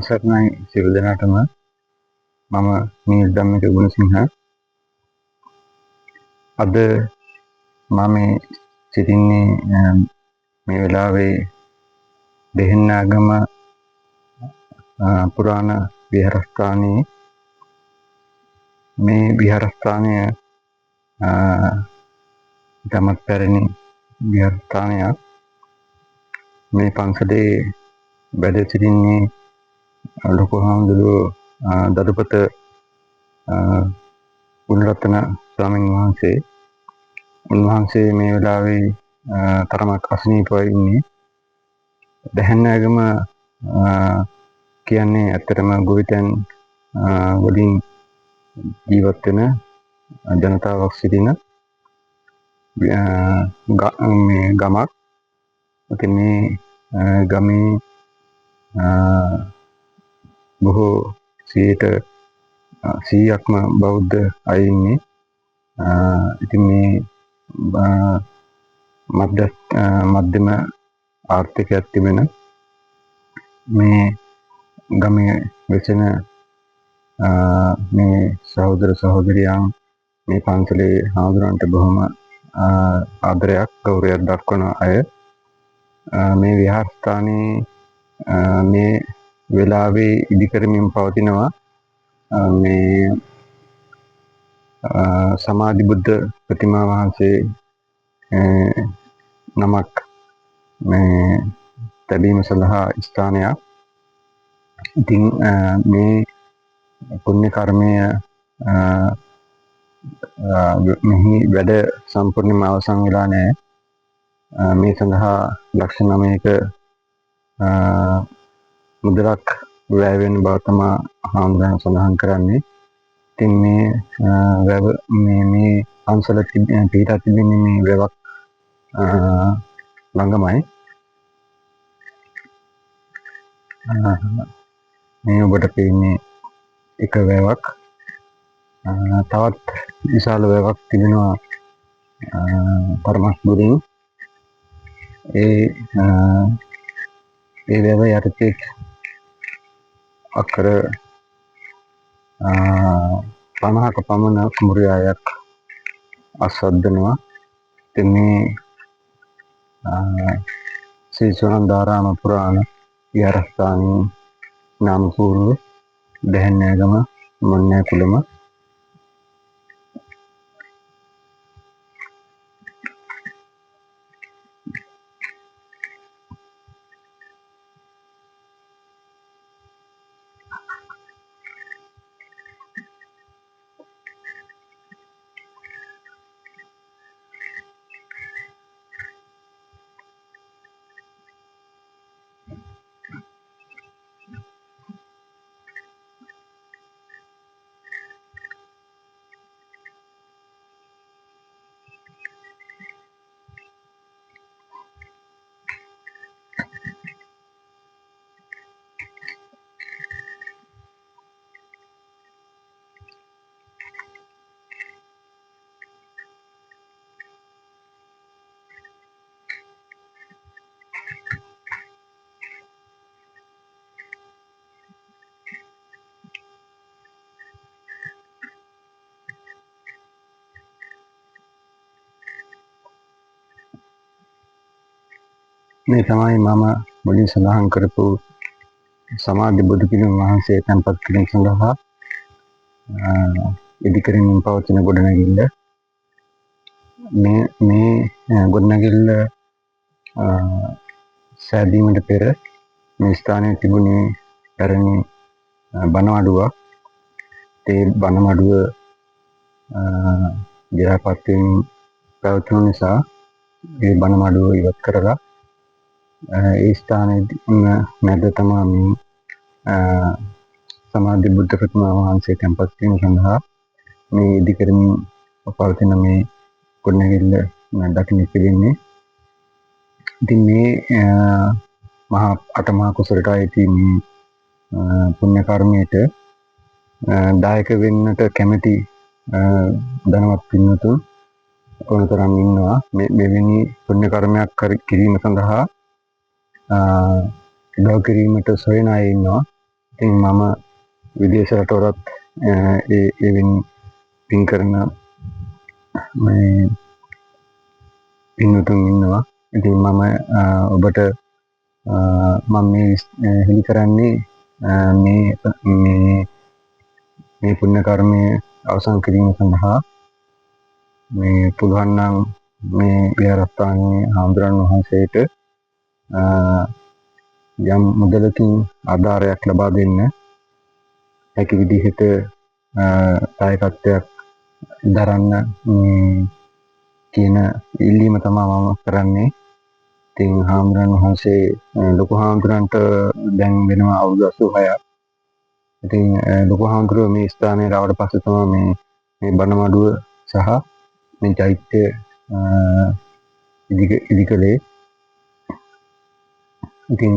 සර්ණයි සියලු දෙනාටම මම නීල් ධම්මික ගුණසිංහ. අද මම සිටින්නේ මේ වෙලාවේ දෙහෙණාගම පුරාණ විහාරස්ථානයේ. මේ විහාරස්ථානය ඉතාමත් පැරණි විහාරස්ථානයක්. මේ පන්සලේ වැඩ සිටින්නේ ලොකු හාමුදුරුවෝ දඩුපත ගුණරත්න ස්වාමීන් වහන්සේ. උන්වහන්සේ මේ වෙලාවේ තරමක් අසනීපව ඉන්නේ. දෙහෙණාගම කියන්නේ ඇත්තටම ගොවිතැන් වලින් ජීවත් වෙන ජනතාවක් සිටින මේ ගමක්. ඉතින් මේ ගමේ බොහෝ 100%ක්ම බෞද්ධ අය ඉන්නේ. ඉතින් මේ මධ්‍යම ආර්ථිකයක් තිබෙන මේ ගමේ වෙසෙන මේ සහෝදර සහෝදරියන් මේ පන්සලේ හාමුදුරන්ට බොහොම ආදරයක් ගෞරවයක් දක්වන අය. මේ විහාරස්ථානයේ මේ වෙලාවේ ඉදිකරමින් පවතිනවා මේ සමාධි බුද්ධ ප්‍රතිමා වහන්සේ නමක් මේ තැබීම සඳහා ස්ථානයක්. ඉතින් මේ පුණ්‍ය කර්මය මෙහි වැඩ සම්පූර්ණයෙන්ම අවසන් වෙලා නැහැ. මේ සඳහා ලක්ෂ 9ක මුදලක් වැය වෙන බව තමයි හාමුදුරුවෝ සඳහන් කරන්නේ. ඉතින් මේ වැව මේ පන්සල පිහිටා තිබෙන්නේ මේ වැවක් ළඟමයි. මේ ඔබට පේන්නේ එක වැවක්. තවත් විශාල වැවක් තිබෙනවා තරමක් දුරින්. ඒ වැව යටතේ අක්කර 50ක පමණ කුඹුරයක් අස්වද්දනවා. ඉතින් මේ ශ්‍රී සුනන්දාරාම පුරාණ විහාරස්ථානයේ නාම පූර්ව දෙහෙණාගම මොණ්ණෑකුළම. මේ තමයි මම මුලින් සඳහන් කරපු සමාධි බුදු පිළිම වහන්සේ තැන්පත් කිරීම සඳහා ඉදිකරමින් පවතින ගොඩනැගිල්ල. මේ ගොඩනැගිල්ල සෑදීමට පෙර මේ ස්ථානයේ තිබුණේ පැරණි බණවඩුවක්. ඒ බණවඩුව දිහාපත් වෙමින් පැවතුණු නිසා ඒ බණවඩුව ඉවත් කරලා ඒ ස්ථානයේ මැද තමයි මේ සමාධි බුද්ධ ප්‍රතිමා වහන්සේ තැන්පත් කිරීම සඳහා මේ ඉදිකරමින් පවතින මේ ගොඩනැගිල්ල දකින්න පිළිෙන්නේ. ඉතින් මේ අටමහා කුසලට අයිති මේ පුණ්‍ය කර්මයට දායක වෙන්නට කැමැති ධනවත් පින්වතුන් ඕනතරම් ඉන්නවා. මෙවැනි පුණ්‍ය කර්මයක් කිරීම සඳහා උදව් කිරීමට සොයන අය ඉන්නවා. ඉතින් මම විදේශ රටවලත් එවෙන් පින් කරන මේ පින්වතුන් ඉන්නවා. ඉතින් මම ඔබට මම මේ හෙළි කරන්නේ මේ පුණ්‍ය කර්මය අවසන් කිරීම සඳහා මේ පුළුවන් නම් මේ විහාරස්ථානයේ හාමුදුරන් වහන්සේට යම් මුදලකින් ආධාරයක් ලබා දෙන්න හැකි විදිහට දායකත්වයක් දරන්න කියන ඉල්ලීම තමයි මම කරන්නේ. ඉතින් හාමුදුරන් වහන්සේ ලොකු හාමුදුරන්ට දැන් වෙනවා අවුරුදු 86ක්. ඉතින් ලොකු හාමුදුරුවෝ මේ ස්ථානයට ආවට පස්සේ තමයි මේ බණමඩුව සහ මේ චෛත්‍ය ඉදි කළේ. ඉතින්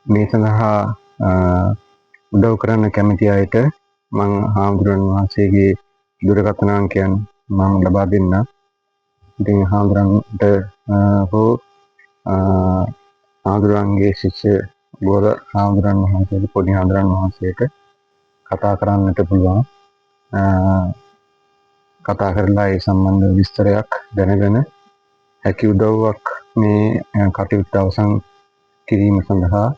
මේ සඳහා උදව් කරන්න කැමති අයට මම හාමුදුරන් වහන්සේගේ දුරකථන අංකයන් මම ලබා දෙන්නම්. ඉතින් හාමුදුරන්ට හෝ හාමුදුරන්ගේ ශිෂ්‍ය ගෝල හාමුදුරන් වහන්සේට පොඩි හාමුදුරන් වහන්සේට කතා කරන්නට පුළුවන්. කතා කරලා ඒ සම්බන්ධ විස්තරයක් දැනගෙන හැකි උදව්වක් මේ කටයුත්ත අවසන් කිරීම සඳහා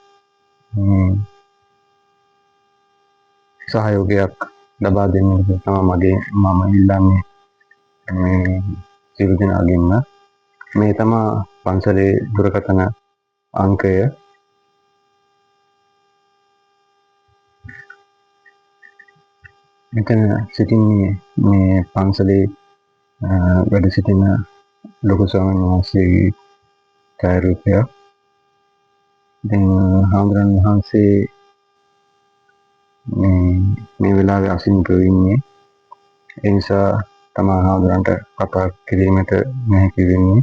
සහයෝගයක් ලබා දෙන්න තමයි මම ඉල්ලන්නේ මේ සියලු දෙනාගෙන්ම. මේ තමයි පන්සලේ දුරකථන අංකය. මෙතන සිටින්නේ මේ පන්සලේ වැඩ සිටින ලොකු ස්වාමීන් වහන්සේගේ ඡායාරූපයක්. දැන් හාමුදුරන් වහන්සේ මේ වෙලාවේ අසීමිතව ඉන්නේ. ඒ නිසා තමයි හාමුදුරන්ට කතා කිරීමට නැහැකි වෙන්නේ.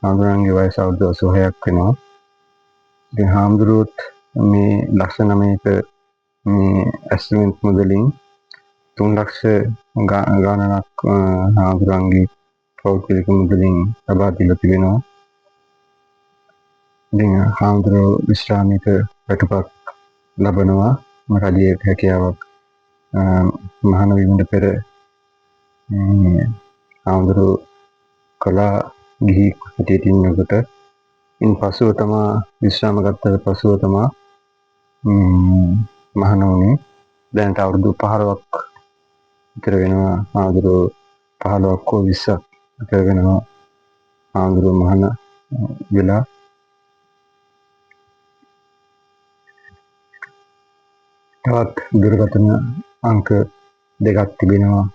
හාමුදුරන්ගේ වයස අවුරුදු 86ක් වෙනවා. ඉතින් හාමුදුරුවොත් මේ ලක්ෂ 9ක මේ ඇස්ටිමේට් මුදලින් 3 ලක්ෂ ගණනක් හාමුදුරන්ගේ පෞද්ගලික මුදලින් ලබා දීලා තිබෙනවා. ඉතින් හාමුදුරුවෝ විශ්‍රාමික වැටුපක් ලබනවා. රජයේ හැකියාවක් මහාන වීමට පෙර හාමුදුරුවෝ කලා ගිහි හිටියට ඉන්නකොට ඉන් පසුව තමා විශ්‍රාම ගත්තට පසුව තමා මහාන වුණේ. දැනට අවුරුදු 15ක් විතර වෙනවා හාමුදුරුවෝ 15ක් හෝ 20ක් විතර වෙනවා හාමුදුරුවෝ මහාන වෙලා. තවත් දුරකථන අංක දෙකක් තිබෙනවා.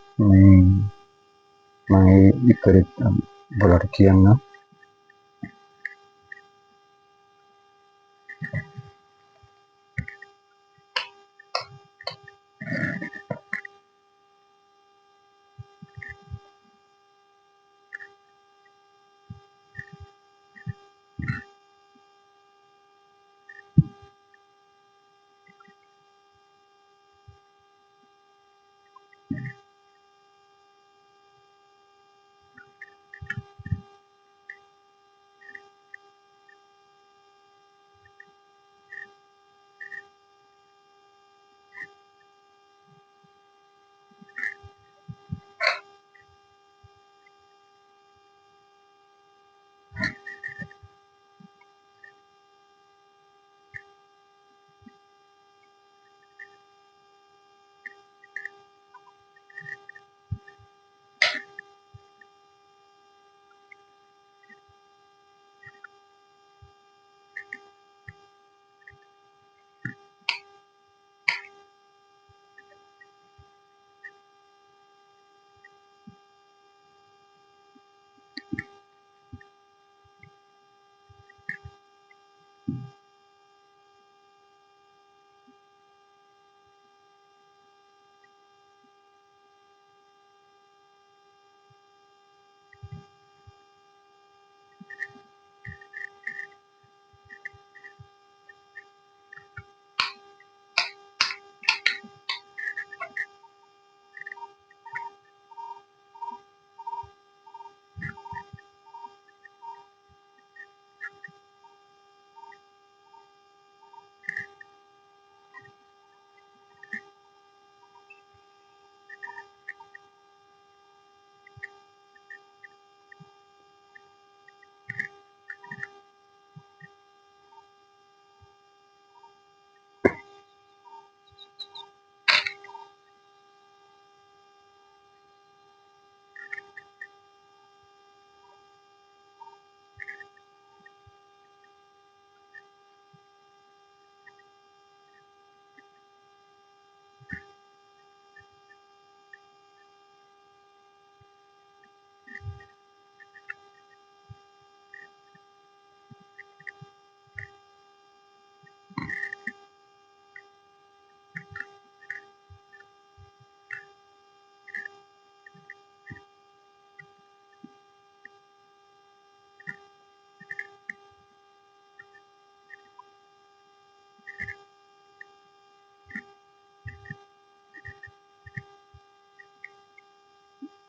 මම ඉතරත් බලට කියන්න.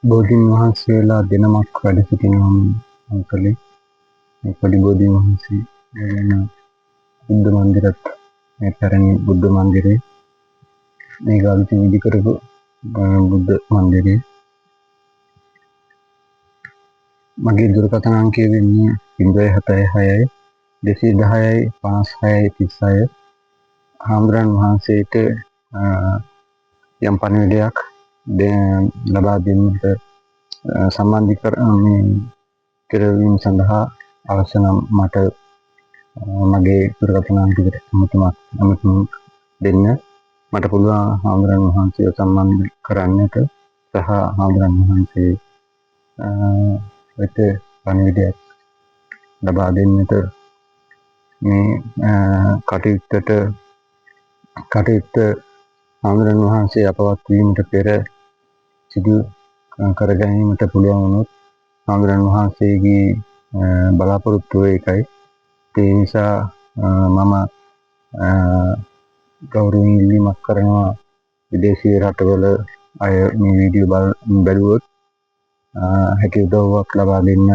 බෝධීන් වහන්සේලා දෙනමක් වැඩ සිටිනවා අන්කලේ. මේ පොඩි බෝධීන් වහන්සේ වෙන බුද්ධ මන්දිරත් මේ පැරණි බුද්ධ මන්දිරේ මේ අලුතින් ඉදි කරපු බුද්ධ මන්දිරේ. මගේ දුරකථන අංකය වෙන්නේ 076 210 56 36. හාමුදුරන් වහන්සේට යම් පණිවිඩයක් ලබා දෙන්නට කරවීම සඳහා අවශ්‍ය නම් මට මගේ දුරකථන අංකයට අමතම දෙන්න. මට පුළුවන් හාමුදුරන් වහන්සේව සම්බන්ධ කරන්නට සහ හාමුදුරන් වහන්සේ වෙත පණිවිඩයක් ලබා දෙන්නට මේ කටයුත්ත හාමුදුරන් වහන්සේ අපවත් වීමට පෙර සිදු කර ගැනීමට පුළුවන් වුණොත් හාමුදුරන් වහන්සේගේ බලාපොරොත්තුව ඒකයි. ඒ නිසා මම ගෞරවයෙන් ඉල්ලීමක් කරනවා විදේශීය රටවල අය මේ වීඩියෝ බැලුවොත් හැකි උදව්වක් ලබා දෙන්න.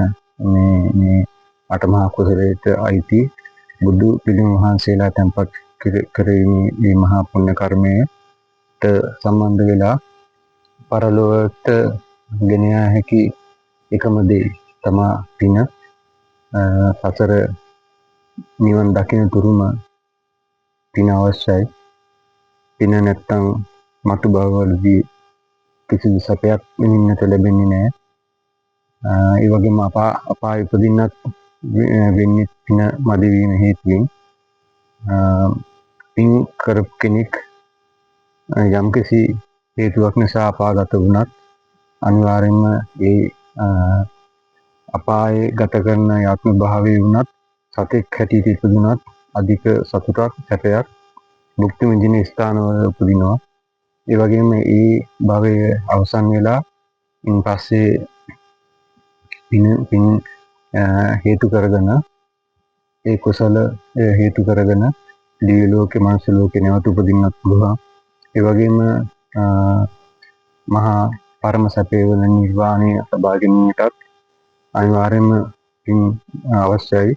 මේ අටමහා කුසලයට අයිති බුදු පිළිම වහන්සේලා තැන්පත් කිරීමේ මහා පුණ්‍ය කර්මයට සම්බන්ධ වෙලා පරලොවට ගෙන යා හැකි එකම දේ තමා පින. සසර නිවන් දකින තුරුම පින අවශ්‍යයි. පින නැත්තම් මතු භවවලදී කිසිදු සැපයක් විඳින්නට ලැබෙන්නේ නැහැ. ඒ වගේම අපාය උපදින්නත් වෙන්නේ පින මදි වීම හේතුවෙන්. පින් කරපු කෙනෙක් යම්කිසි හේතුවක් නිසා අපාගත වුණත් අනිවාර්යෙන්ම ඒ අපායේ ගත කරන ආත්ම භාවයේ වුණත් සතෙක් හැටියට ඉපදුනත් අධික සතුටක් සැපයක් භුක්ති විඳින ස්ථානවල උපදිනවා. ඒ වගේම ඒ භවයේ අවසන් වෙලා ඉන් පස්සේ පින් හේතු කරගෙන ඒ කුසල හේතු කරගෙන දිව්‍ය ලෝකේ මනුෂ්‍ය ලෝකේ නැවත උපදින්නත් පුළුවන්. ඒ වගේම මහා පරම සැපේ වන නිර්වාණය ලබා ගැනීමටත් අනිවාර්යයෙන්ම පින් අවශ්‍යයි.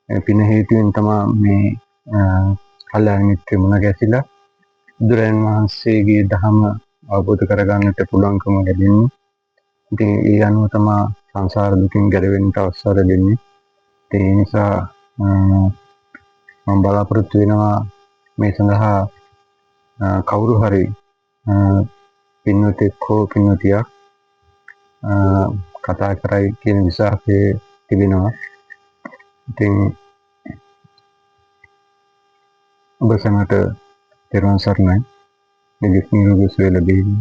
පින හේතුවෙන් තමයි මේ කල්යාණ මිත්‍ර මුණ ගැසිලා බුදුරජාණන් වහන්සේගේ ධහම අවබෝධ කරගන්නට පුළුවන්කම ලැබෙන්නේ. ඉතින් ඒ අනුව තමයි සංසාර දුකින් ගැලවෙන්න අවසර දෙන්නේ. ඒ නිසා මම බලාපොරොත්තු වෙනවා මේ සඳහා කවුරු හරි පින්වතෙක් හෝ පින්වතියක් කතා කරයි කියන විශ්වාසය තිබෙනවා. ඉතින් ඔබ සැමට තෙරුවන් සරණයි. නිදුක් නිරෝගී සුවය ලැබේවි.